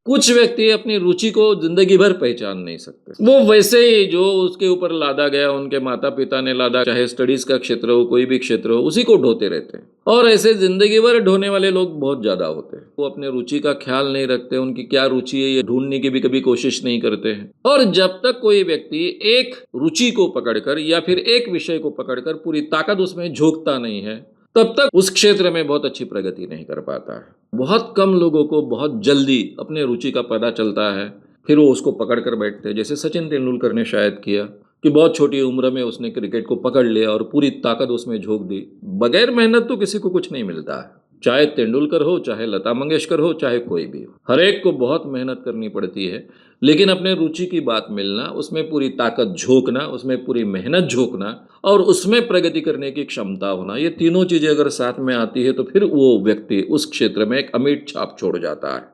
कुछ व्यक्ति अपनी रुचि को जिंदगी भर पहचान नहीं सकते। वो वैसे ही जो उसके ऊपर लादा गया, उनके माता पिता ने लादा, चाहे स्टडीज का क्षेत्र हो, कोई भी क्षेत्र हो, उसी को ढोते रहते हैं। और ऐसे जिंदगी भर ढोने वाले लोग बहुत ज्यादा होते हैं। वो अपने रुचि का ख्याल नहीं रखते, उनकी क्या रुचि है ये ढूंढने की भी कभी कोशिश नहीं करते हैं। और जब तक कोई व्यक्ति एक रुचि को पकड़कर या फिर एक विषय को पकड़कर पूरी ताकत उसमें झोंकता नहीं है, तब तक उस क्षेत्र में बहुत अच्छी प्रगति नहीं कर पाता है। बहुत कम लोगों को बहुत जल्दी अपने रुचि का पता चलता है, फिर वो उसको पकड़ कर बैठते हैं। जैसे सचिन तेंदुलकर ने शायद किया कि बहुत छोटी उम्र में उसने क्रिकेट को पकड़ लिया और पूरी ताकत उसमें झोंक दी। बगैर मेहनत तो किसी को कुछ नहीं मिलता है, चाहे तेंदुलकर हो, चाहे लता मंगेशकर हो, चाहे कोई भी हो। हर एक को बहुत मेहनत करनी पड़ती है, लेकिन अपने रुचि की बात मिलना, उसमें पूरी ताकत झोंकना, उसमें पूरी मेहनत झोंकना और उसमें प्रगति करने की क्षमता होना, ये तीनों चीजें अगर साथ में आती है तो फिर वो व्यक्ति उस क्षेत्र में एक अमिट छाप छोड़ जाता है।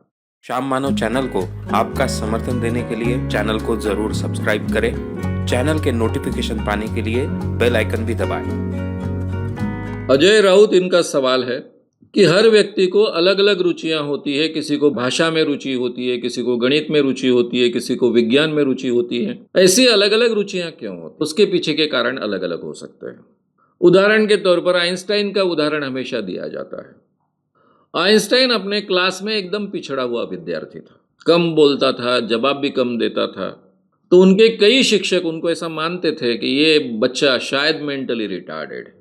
श्याम मानव चैनल को आपका समर्थन देने के लिए चैनल को जरूर सब्सक्राइब करें। चैनल के नोटिफिकेशन पाने के लिए बेल आइकन भी दबाएं। अजय राउत इनका सवाल है कि हर व्यक्ति को अलग अलग रुचियां होती है। किसी को भाषा में रुचि होती है, किसी को गणित में रुचि होती है, किसी को विज्ञान में रुचि होती है। ऐसी अलग अलग रुचियां क्यों होती? उसके पीछे के कारण अलग अलग हो सकते हैं। उदाहरण के तौर पर आइंस्टाइन का उदाहरण हमेशा दिया जाता है। आइंस्टाइन अपने क्लास में एकदम पिछड़ा हुआ विद्यार्थी था, कम बोलता था, जवाब भी कम देता था। तो उनके कई शिक्षक उनको ऐसा मानते थे कि ये बच्चा शायद मेंटली रिटार्डेड है,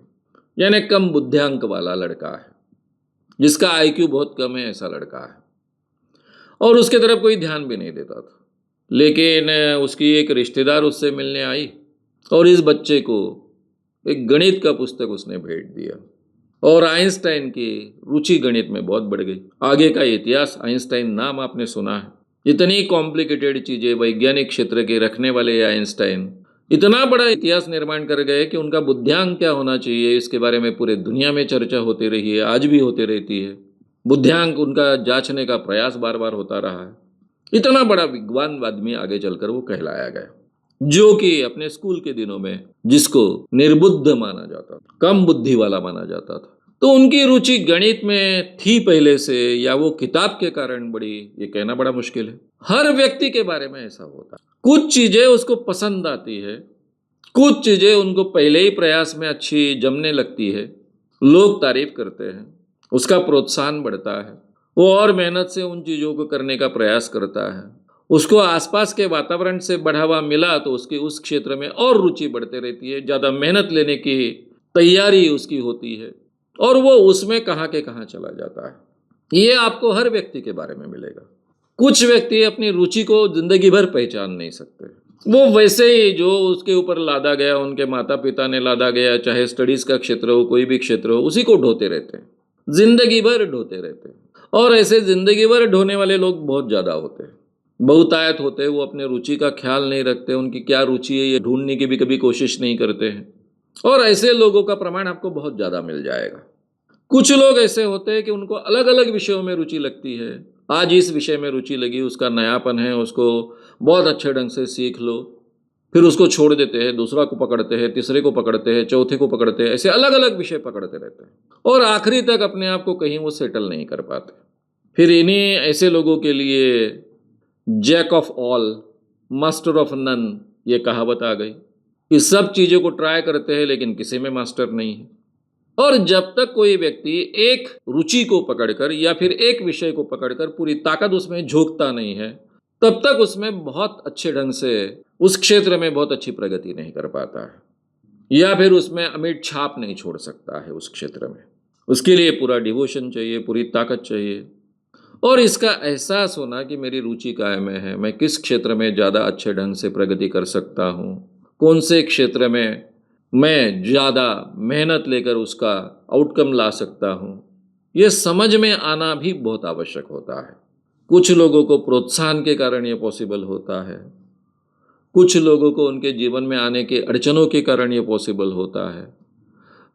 यानी कम बुद्धिआंक वाला लड़का है, जिसका आईक्यू बहुत कम है, ऐसा लड़का है। और उसके तरफ कोई ध्यान भी नहीं देता था। लेकिन उसकी एक रिश्तेदार उससे मिलने आई और इस बच्चे को एक गणित का पुस्तक उसने भेंट दिया और आइंस्टाइन की रुचि गणित में बहुत बढ़ गई। आगे का इतिहास, आइंस्टाइन नाम आपने सुना है। इतनी कॉम्प्लिकेटेड चीजें वैज्ञानिक क्षेत्र के रखने वाले आइंस्टाइन इतना बड़ा इतिहास निर्माण कर गए कि उनका बुद्धिआंक क्या होना चाहिए इसके बारे में पूरे दुनिया में चर्चा होती रही है, आज भी होती रहती है। बुद्धिआंक उनका जांचने का प्रयास बार बार होता रहा है। इतना बड़ा विद्वान आदमी आगे चलकर वो कहलाया गया, जो कि अपने स्कूल के दिनों में जिसको निर्बुद्ध माना जाता था, कम बुद्धि वाला माना जाता था, तो उनकी रुचि गणित में थी पहले से या वो किताब के कारण बड़ी, ये कहना बड़ा मुश्किल है। हर व्यक्ति के बारे में ऐसा होता है। कुछ चीजें उसको पसंद आती है, कुछ चीजें उनको पहले ही प्रयास में अच्छी जमने लगती है, लोग तारीफ करते हैं, उसका प्रोत्साहन बढ़ता है, वो और मेहनत से उन चीजों को करने का प्रयास करता है। उसको आसपास के वातावरण से बढ़ावा मिला तो उसकी उस क्षेत्र में और रुचि बढ़ते रहती है, ज़्यादा मेहनत लेने की तैयारी उसकी होती है और वो उसमें कहाँ के कहाँ चला जाता है। ये आपको हर व्यक्ति के बारे में मिलेगा। कुछ व्यक्ति अपनी रुचि को जिंदगी भर पहचान नहीं सकते। वो वैसे ही जो उसके ऊपर लादा गया, उनके माता पिता ने लादा गया, चाहे स्टडीज का क्षेत्र हो, कोई भी क्षेत्र हो, उसी को ढोते रहते हैं, जिंदगी भर ढोते रहते हैं। और ऐसे जिंदगी भर ढोने वाले लोग बहुत ज़्यादा होते हैं, बहुतायत होते हैं। वो अपने रुचि का ख्याल नहीं रखते, उनकी क्या रुचि है ये ढूंढने की भी कभी कोशिश नहीं करते हैं। और ऐसे लोगों का प्रमाण आपको बहुत ज़्यादा मिल जाएगा। कुछ लोग ऐसे होते हैं कि उनको अलग अलग विषयों में रुचि लगती है। आज इस विषय में रुचि लगी, उसका नयापन है, उसको बहुत अच्छे ढंग से सीख लो, फिर उसको छोड़ देते हैं, दूसरा को पकड़ते हैं, तीसरे को पकड़ते हैं, चौथे को पकड़ते हैं, ऐसे अलग अलग विषय पकड़ते रहते हैं और आखिरी तक अपने आप को कहीं वो सेटल नहीं कर पाते। फिर इन्हीं ऐसे लोगों के लिए jack of all master of none ये कहावत आ गई। इस सब चीज़ों को ट्राई करते हैं लेकिन किसी में मास्टर नहीं है। और जब तक कोई व्यक्ति एक रुचि को पकड़कर या फिर एक विषय को पकड़कर पूरी ताकत उसमें झोंकता नहीं है, तब तक उसमें बहुत अच्छे ढंग से उस क्षेत्र में बहुत अच्छी प्रगति नहीं कर पाता है या फिर उसमें अमिट छाप नहीं छोड़ सकता है उस क्षेत्र में। उसके लिए पूरा डिवोशन चाहिए, पूरी ताकत चाहिए और इसका एहसास होना कि मेरी रुचि काय में है, मैं किस क्षेत्र में ज़्यादा अच्छे ढंग से प्रगति कर सकता हूँ, कौन से क्षेत्र में मैं ज़्यादा मेहनत लेकर उसका आउटकम ला सकता हूँ, ये समझ में आना भी बहुत आवश्यक होता है। कुछ लोगों को प्रोत्साहन के कारण ये पॉसिबल होता है, कुछ लोगों को उनके जीवन में आने के अड़चनों के कारण ये पॉसिबल होता है,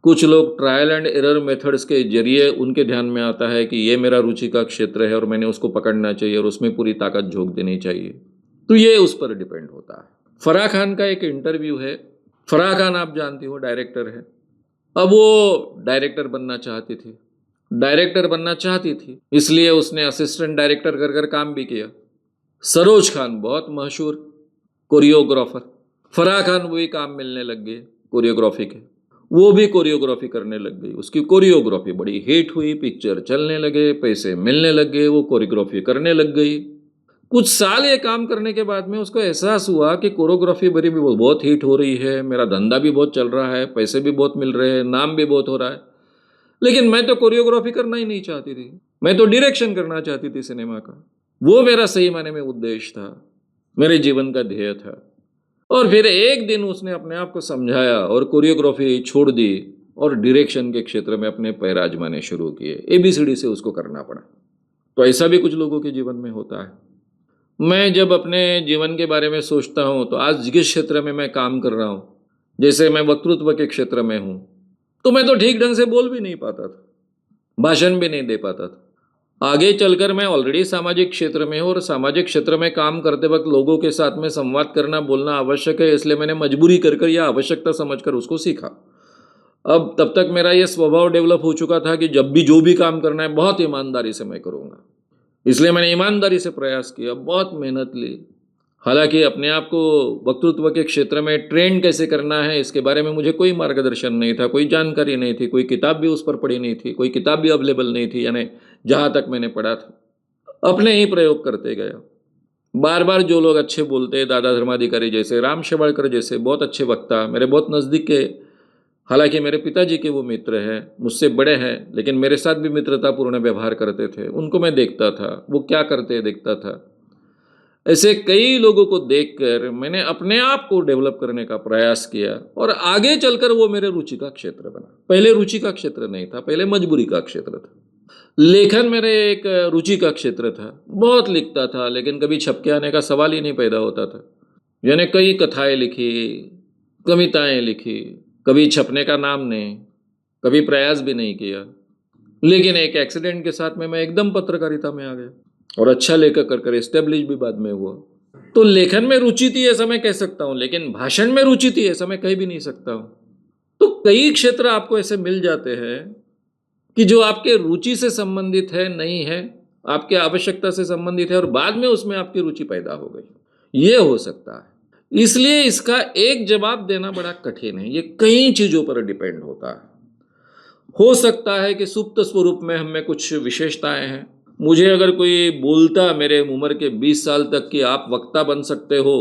कुछ लोग ट्रायल एंड एरर मेथड्स के जरिए उनके ध्यान में आता है कि ये मेरा रुचि का क्षेत्र है और मैंने उसको पकड़ना चाहिए और उसमें पूरी ताकत झोंक देनी चाहिए। तो ये उस पर डिपेंड होता है। फराह खान का एक इंटरव्यू है। फराह खान आप जानती हो डायरेक्टर है। अब वो डायरेक्टर बनना चाहती थी, इसलिए उसने असिस्टेंट डायरेक्टर कर कर काम भी किया। सरोज खान बहुत मशहूर कोरियोग्राफर, फराह खान वही काम मिलने लग गए कोरियोग्राफी के, वो भी कोरियोग्राफी करने लग गई, उसकी कोरियोग्राफी बड़ी हिट हुई, पिक्चर चलने लगे, पैसे मिलने लग गए, वो कोरियोग्राफी करने लग गई। कुछ साल ये काम करने के बाद में उसको एहसास हुआ कि कोरियोग्राफी बड़ी भी बहुत हिट हो रही है, मेरा धंधा भी बहुत चल रहा है, पैसे भी बहुत मिल रहे हैं, नाम भी बहुत हो रहा है, लेकिन मैं तो कोरियोग्राफी करना ही नहीं चाहती थी, मैं तो डायरेक्शन करना चाहती थी सिनेमा का। वो मेरा सही मायने में उद्देश्य था, मेरे जीवन का ध्येय था। और फिर एक दिन उसने अपने आप को समझाया और कोरियोग्राफी छोड़ दी और डायरेक्शन के क्षेत्र में अपने पैर आजमाने शुरू किए। एबीसीडी से उसको करना पड़ा। तो ऐसा भी कुछ लोगों के जीवन में होता है। मैं जब अपने जीवन के बारे में सोचता हूँ तो आज जिस क्षेत्र में मैं काम कर रहा हूँ, जैसे मैं वक्तृत्व के क्षेत्र में हूँ, तो मैं तो ठीक ढंग से बोल भी नहीं पाता था, भाषण भी नहीं दे पाता था। आगे चलकर मैं ऑलरेडी सामाजिक क्षेत्र में हूँ और सामाजिक क्षेत्र में काम करते वक्त लोगों के साथ में संवाद करना, बोलना आवश्यक है, इसलिए मैंने मजबूरी कर या आवश्यकता समझकर उसको सीखा। अब तब तक मेरा ये स्वभाव डेवलप हो चुका था कि जब भी जो भी काम करना है बहुत ईमानदारी से मैं करूँगा, इसलिए मैंने ईमानदारी से प्रयास किया, बहुत मेहनत ली। हालांकि अपने आप को वक्तृत्व के क्षेत्र में ट्रेन कैसे करना है इसके बारे में मुझे कोई मार्गदर्शन नहीं था, कोई जानकारी नहीं थी, कोई किताब भी उस पर पढ़ी नहीं थी, कोई किताब भी अवेलेबल नहीं थी, यानी जहाँ तक मैंने पढ़ा था अपने ही प्रयोग करते गया। बार बार जो लोग अच्छे बोलते, दादा धर्माधिकारी जैसे, राम शेवाड़कर जैसे बहुत अच्छे वक्ता, मेरे बहुत नज़दीक के, हालांकि मेरे पिताजी के वो मित्र हैं, मुझसे बड़े हैं, लेकिन मेरे साथ भी मित्रतापूर्ण व्यवहार करते थे, उनको मैं देखता था, वो क्या करते देखता था। ऐसे कई लोगों को देखकर मैंने अपने आप को डेवलप करने का प्रयास किया और आगे चलकर वो मेरे रुचि का क्षेत्र बना। पहले रुचि का क्षेत्र नहीं था, पहले मजबूरी का क्षेत्र था। लेखन मेरे एक रुचि का क्षेत्र था, बहुत लिखता था, लेकिन कभी छपके आने का सवाल ही नहीं पैदा होता था। यानी कई कथाएं लिखी, कविताएं लिखी, कभी छपने का नाम नहीं, कभी प्रयास भी नहीं किया, लेकिन एक एक्सीडेंट के साथ में मैं एकदम पत्रकारिता में आ गया और अच्छा लेखक कर एस्टेब्लिश भी बाद में हुआ। तो लेखन में रुचि थी ऐसा मैं कह सकता हूँ, लेकिन भाषण में रुचि थी ऐसा मैं कह भी नहीं सकता हूँ। तो कई क्षेत्र आपको ऐसे मिल जाते हैं कि जो आपके रुचि से संबंधित है, नहीं है, आपके आवश्यकता से संबंधित है और बाद में उसमें आपकी रुचि पैदा हो गई, ये हो सकता है। इसलिए इसका एक जवाब देना बड़ा कठिन है, ये कई चीज़ों पर डिपेंड होता है। हो सकता है कि सुप्त स्वरूप में हम में कुछ विशेषताएं हैं। मुझे अगर कोई बोलता मेरे उम्र के 20 साल तक कि आप वक्ता बन सकते हो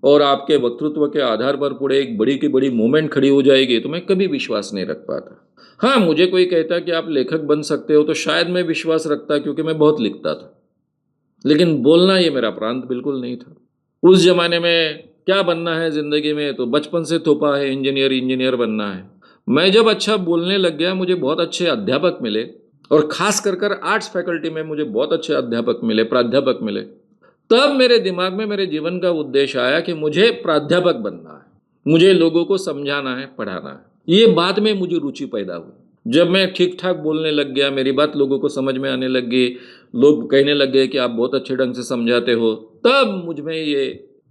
और आपके वक्तृत्व के आधार पर पूरे एक बड़ी की बड़ी मूवमेंट खड़ी हो जाएगी, तो मैं कभी विश्वास नहीं रख पाता। हाँ, मुझे कोई कहता कि आप लेखक बन सकते हो तो शायद मैं विश्वास रखता, क्योंकि मैं बहुत लिखता था, लेकिन बोलना ये मेरा प्रांत बिल्कुल नहीं था। उस जमाने में क्या बनना है ज़िंदगी में, तो बचपन से थोपा है इंजीनियर बनना है। मैं जब अच्छा बोलने लग गया, मुझे बहुत अच्छे अध्यापक मिले और खास कर आर्ट्स फैकल्टी में मुझे बहुत अच्छे अध्यापक मिले, प्राध्यापक मिले। तब मेरे दिमाग में मेरे जीवन का उद्देश्य आया कि मुझे प्राध्यापक बनना है, मुझे लोगों को समझाना है, पढ़ाना है। ये बाद में मुझे रुचि पैदा हुई। जब मैं ठीक ठाक बोलने लग गया, मेरी बात लोगों को समझ में आने लग गई, लोग कहने लग गए कि आप बहुत अच्छे ढंग से समझाते हो, तब मुझ में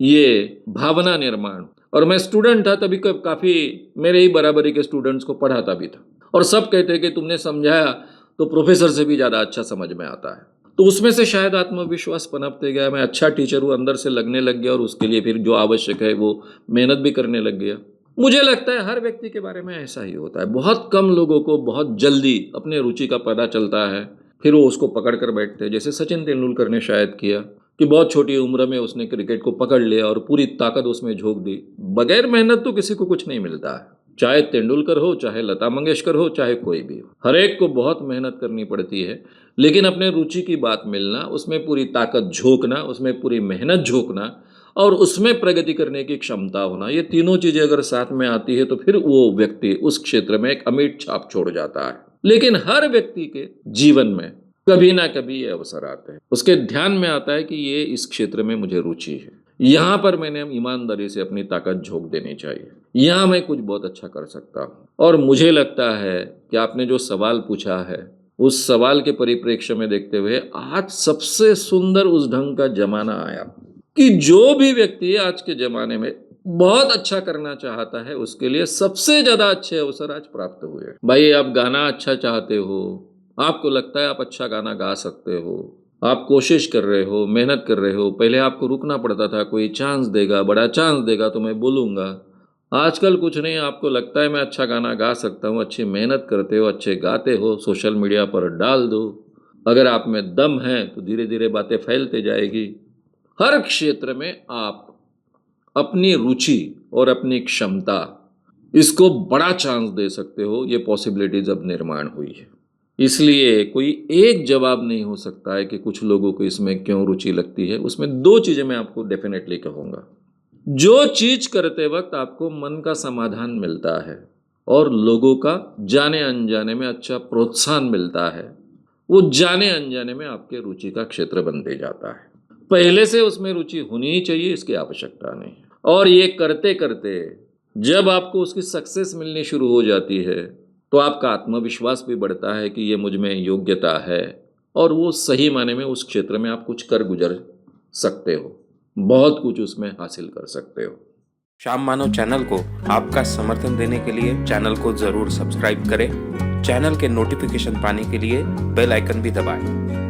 ये भावना निर्माण। और मैं स्टूडेंट था तभी काफ़ी मेरे ही बराबरी के स्टूडेंट्स को पढ़ाता भी था, और सब कहते कि तुमने समझाया तो प्रोफेसर से भी ज़्यादा अच्छा समझ में आता है। तो उसमें से शायद आत्मविश्वास पनपते गया, मैं अच्छा टीचर हूँ अंदर से लगने लग गया, और उसके लिए फिर जो आवश्यक है वो मेहनत भी करने लग गया। मुझे लगता है हर व्यक्ति के बारे में ऐसा ही होता है। बहुत कम लोगों को बहुत जल्दी अपने रुचि का पता चलता है, फिर वो उसको पकड़ कर बैठते हैं, जैसे सचिन तेंदुलकर ने शायद किया कि बहुत छोटी उम्र में उसने क्रिकेट को पकड़ लिया और पूरी ताकत उसमें झोंक दी। बगैर मेहनत तो किसी को कुछ नहीं मिलता है, चाहे तेंदुलकर हो, चाहे लता मंगेशकर हो, चाहे कोई भी हो, हर एक को बहुत मेहनत करनी पड़ती है। लेकिन अपने रुचि की बात मिलना, उसमें पूरी ताकत झोंकना, उसमें पूरी मेहनत झोंकना और उसमें प्रगति करने की क्षमता होना, ये तीनों चीज़ें अगर साथ में आती है तो फिर वो व्यक्ति उस क्षेत्र में एक अमिट छाप छोड़ जाता है। लेकिन हर व्यक्ति के जीवन में कभी ना कभी ये अवसर आते हैं, उसके ध्यान में आता है कि ये इस क्षेत्र में मुझे रुचि है, यहाँ पर मैंने ईमानदारी से अपनी ताकत झोंक देनी चाहिए, यहाँ मैं कुछ बहुत अच्छा कर सकता हूँ। और मुझे लगता है कि आपने जो सवाल पूछा है, उस सवाल के परिप्रेक्ष्य में देखते हुए आज सबसे सुंदर उस ढंग का जमाना आया कि जो भी व्यक्ति आज के ज़माने में बहुत अच्छा करना चाहता है, उसके लिए सबसे ज़्यादा अच्छे अवसर आज प्राप्त हुए। भाई, आप गाना अच्छा चाहते हो, आपको लगता है आप अच्छा गाना गा सकते हो, आप कोशिश कर रहे हो, मेहनत कर रहे हो, पहले आपको रुकना पड़ता था, कोई चांस देगा, बड़ा चांस देगा तो मैं बोलूँगा। आजकल कुछ नहीं, आपको लगता है मैं अच्छा गाना गा सकता हूँ, अच्छी मेहनत करते हो, अच्छे गाते हो, सोशल मीडिया पर डाल दो। अगर आप में दम है तो धीरे-धीरे बातें फैलते जाएगी। हर क्षेत्र में आप अपनी रुचि और अपनी क्षमता, इसको बड़ा चांस दे सकते हो, ये पॉसिबिलिटीज़ अब निर्माण हुई है। इसलिए कोई एक जवाब नहीं हो सकता है कि कुछ लोगों को इसमें क्यों रुचि लगती है। उसमें 2 चीज़ें मैं आपको डेफ़िनेटली कहूँगा। जो चीज़ करते वक़्त आपको मन का समाधान मिलता है और लोगों का जाने-अनजाने में अच्छा प्रोत्साहन मिलता है, वो जाने-अनजाने में आपके रुचि का क्षेत्र बनते जाता है। पहले से उसमें रुचि होनी ही चाहिए, इसकी आवश्यकता नहीं। और ये करते-करते जब आपको उसकी सक्सेस मिलनी शुरू हो जाती है, तो आपका आत्मविश्वास भी बढ़ता है कि ये मुझ में योग्यता है और वो सही मायने में उस क्षेत्र में आप कुछ कर गुज़र सकते हो। बहुत कुछ उसमें हासिल कर सकते हो। श्याम मानव चैनल को आपका समर्थन देने के लिए चैनल को जरूर सब्सक्राइब करें। चैनल के नोटिफिकेशन पाने के लिए बेल आइकन भी दबाएं।